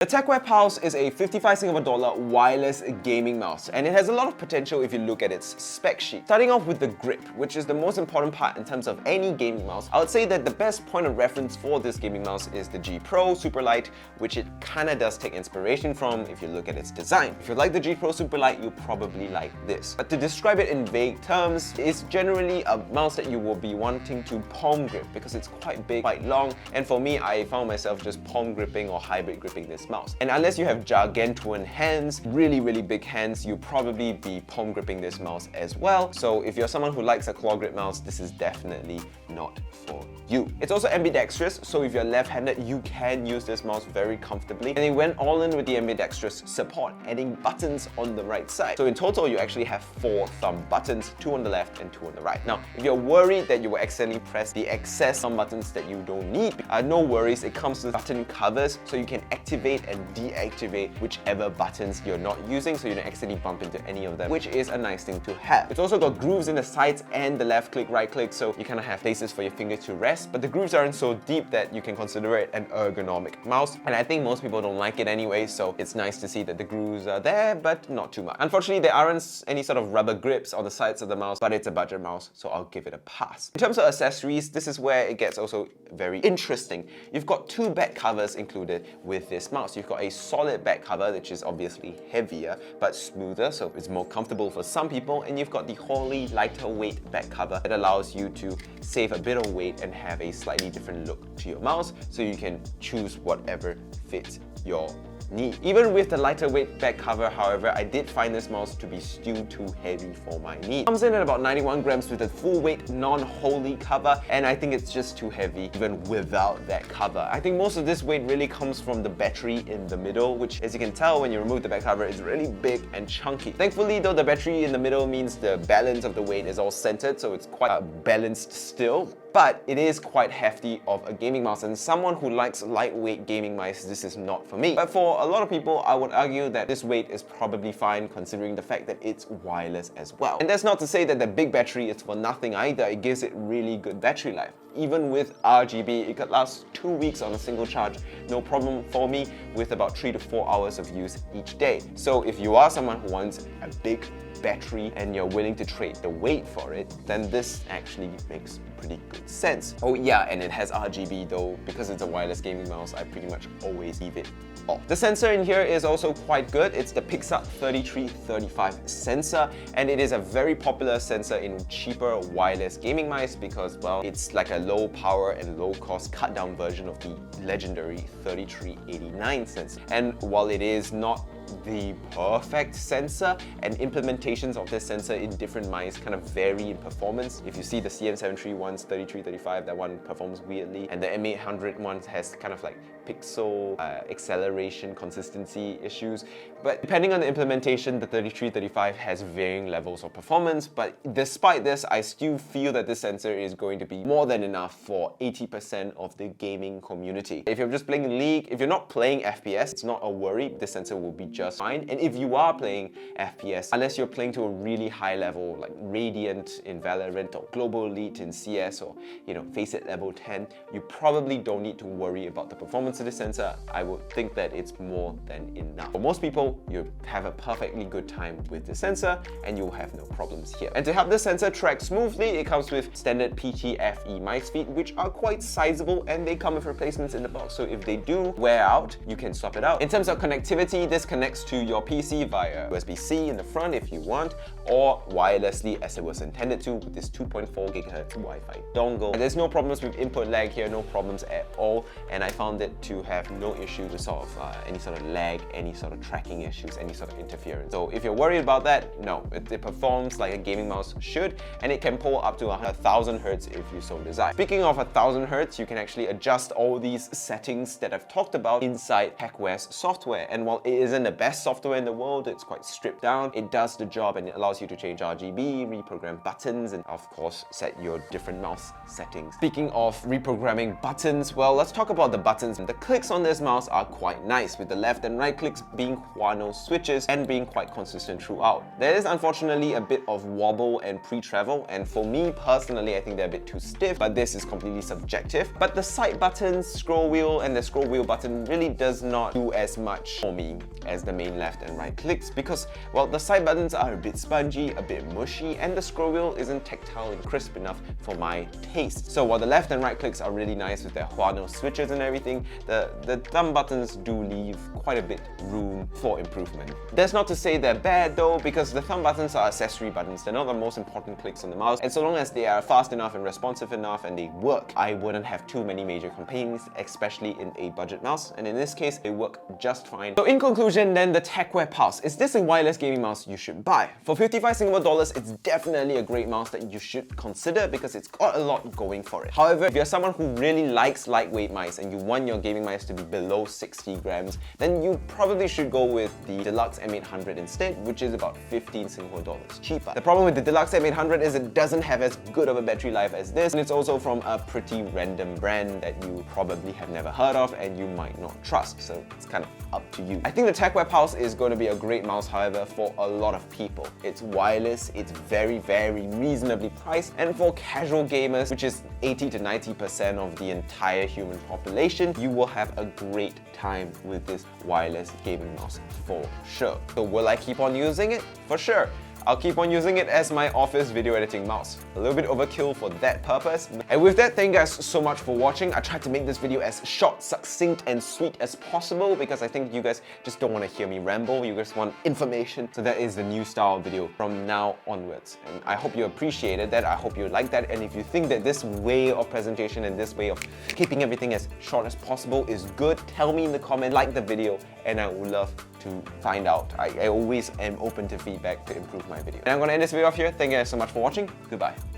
The Tecware Pulse is a 55 Singapore dollar wireless gaming mouse, and it has a lot of potential if you look at its spec sheet. Starting off with the grip, which is the most important part in terms of any gaming mouse, I would say that the best point of reference for this gaming mouse is the GPro Superlight, which it kinda does take inspiration from if you look at its design. If you like the GPro Superlight, you'll probably like this. But to describe it in vague terms, it's generally a mouse that you will be wanting to palm grip because it's quite big, quite long, and for me, I found myself just palm gripping or hybrid gripping this mouse. And unless you have gargantuan hands, really big hands, you'll probably be palm gripping this mouse as well. So if you're someone who likes a claw grip mouse, this is definitely not for you. It's also ambidextrous, so if you're left-handed, you can use this mouse very comfortably. And they went all in with the ambidextrous support, adding buttons on the right side. So in total, you actually have 4 thumb buttons, 2 on the left and 2 on the right. Now, if you're worried that you will accidentally press the excess thumb buttons that you don't need, no worries, it comes with button covers, so you can activate and deactivate whichever buttons you're not using, so you don't accidentally bump into any of them, which is a nice thing to have. It's also got grooves in the sides and the left click, right click, so you kind of have places for your fingers to rest, but the grooves aren't so deep that you can consider it an ergonomic mouse, and I think most people don't like it anyway, so it's nice to see that the grooves are there, but not too much. Unfortunately, there aren't any sort of rubber grips on the sides of the mouse, but it's a budget mouse, so I'll give it a pass. In terms of accessories, this is where it gets also very interesting. You've got 2 back covers included with this mouse. You've got a solid back cover, which is obviously heavier but smoother, so it's more comfortable for some people, and you've got the wholly lighter weight back cover that allows you to save a bit of weight and have a slightly different look to your mouse, so you can choose whatever fits your need. Even with the lighter weight back cover, however, I did find this mouse to be still too heavy for my need. It comes in at about 91 grams with a full weight non-wholly cover, and I think it's just too heavy even without that cover. I think most of this weight really comes from the battery in the middle, which, as you can tell when you remove the back cover, is really big and chunky. Thankfully though, the battery in the middle means the balance of the weight is all centered, so it's quite balanced still. But it is quite hefty of a gaming mouse, and someone who likes lightweight gaming mice, this is not for me. But for a lot of people, I would argue that this weight is probably fine considering the fact that it's wireless as well. And that's not to say that the big battery is for nothing either. It gives it really good battery life. Even with RGB, it could last 2 weeks on a single charge, no problem for me, with about 3 to 4 hours of use each day. So if you are someone who wants a big battery and you're willing to trade the weight for it, then this actually makes pretty good sense. Oh yeah, and it has RGB though. Because it's a wireless gaming mouse, I pretty much always leave it off. The sensor in here is also quite good. It's the Pixar 3335 sensor, and it is a very popular sensor in cheaper wireless gaming mice because, well, it's like a low power and low cost cut down version of the legendary 3389 sensor. And while it is not the perfect sensor, and implementations of this sensor in different mice kind of vary in performance. If you see the CM73 one's 3335, that one performs weirdly, and the M800 one has kind of like pixel acceleration consistency issues. But depending on the implementation, the 3335 has varying levels of performance, but despite this, I still feel that this sensor is going to be more than enough for 80% of the gaming community. If you're just playing League, if you're not playing FPS, it's not a worry, this sensor will be just fine. And if you are playing FPS, unless you're playing to a really high level, like Radiant in Valorant or Global Elite in CS, or Face It level 10, you probably don't need to worry about the performance of the sensor. I would think that it's more than enough. For most people, you have a perfectly good time with the sensor and you'll have no problems here. And to help this sensor track smoothly, it comes with standard PTFE mice feet, which are quite sizable, and they come with replacements in the box, so if they do wear out, you can swap it out. In terms of connectivity, this connects to your PC via USB-C in the front if you want, or wirelessly as it was intended to with this 2.4 GHz Wi-Fi dongle. And there's no problems with input lag here, no problems at all, and I found it to have no issue with sort of any sort of lag, any sort of tracking issues, any sort of interference. So if you're worried about that, no, it performs like a gaming mouse should, and it can pull up to 1000 Hz if you so desire. Speaking of 1000 Hz, you can actually adjust all these settings that I've talked about inside Tecware's software, and while it isn't a best software in the world. It's quite stripped down. It does the job and it allows you to change RGB, reprogram buttons, and of course, set your different mouse settings. Speaking of reprogramming buttons, well, let's talk about the buttons. The clicks on this mouse are quite nice, with the left and right clicks being Huano switches and being quite consistent throughout. There is unfortunately a bit of wobble and pre-travel, and for me personally, I think they're a bit too stiff, but this is completely subjective. But the side buttons, scroll wheel, and the scroll wheel button really does not do as much for me as the main left and right clicks because, well, the side buttons are a bit spongy, a bit mushy, and the scroll wheel isn't tactile and crisp enough for my taste. So while the left and right clicks are really nice with their Huano switches and everything, the thumb buttons do leave quite a bit room for improvement. That's not to say they're bad though, because the thumb buttons are accessory buttons. They're not the most important clicks on the mouse, and so long as they are fast enough and responsive enough and they work, I wouldn't have too many major complaints, especially in a budget mouse, and in this case, they work just fine. So in conclusion then, the Tecware Pulse. Is this a wireless gaming mouse you should buy? For 55 Singapore dollars, it's definitely a great mouse that you should consider because it's got a lot going for it. However, if you're someone who really likes lightweight mice and you want your gaming mice to be below 60 grams, then you probably should go with the Deluxe M800 instead, which is about 15 Singapore dollars cheaper. The problem with the Deluxe M800 is it doesn't have as good of a battery life as this, and it's also from a pretty random brand that you probably have never heard of and you might not trust, so it's kind of up to you. I think the Tecware Pulse is going to be a great mouse, however, for a lot of people. It's wireless, it's very reasonably priced, and for casual gamers, which is 80 to 90% of the entire human population, you will have a great time with this wireless gaming mouse for sure. So will I keep on using it? For sure. I'll keep on using it as my office video editing mouse. A little bit overkill for that purpose. And with that, thank you guys so much for watching. I tried to make this video as short, succinct, and sweet as possible because I think you guys just don't want to hear me ramble. You guys want information. So that is the new style video from now onwards. And I hope you appreciated that. I hope you like that. And if you think that this way of presentation and this way of keeping everything as short as possible is good, tell me in the comment, like the video, and I would love to find out. I always am open to feedback to improve my video. And I'm gonna end this video off here. Thank you guys so much for watching. Goodbye.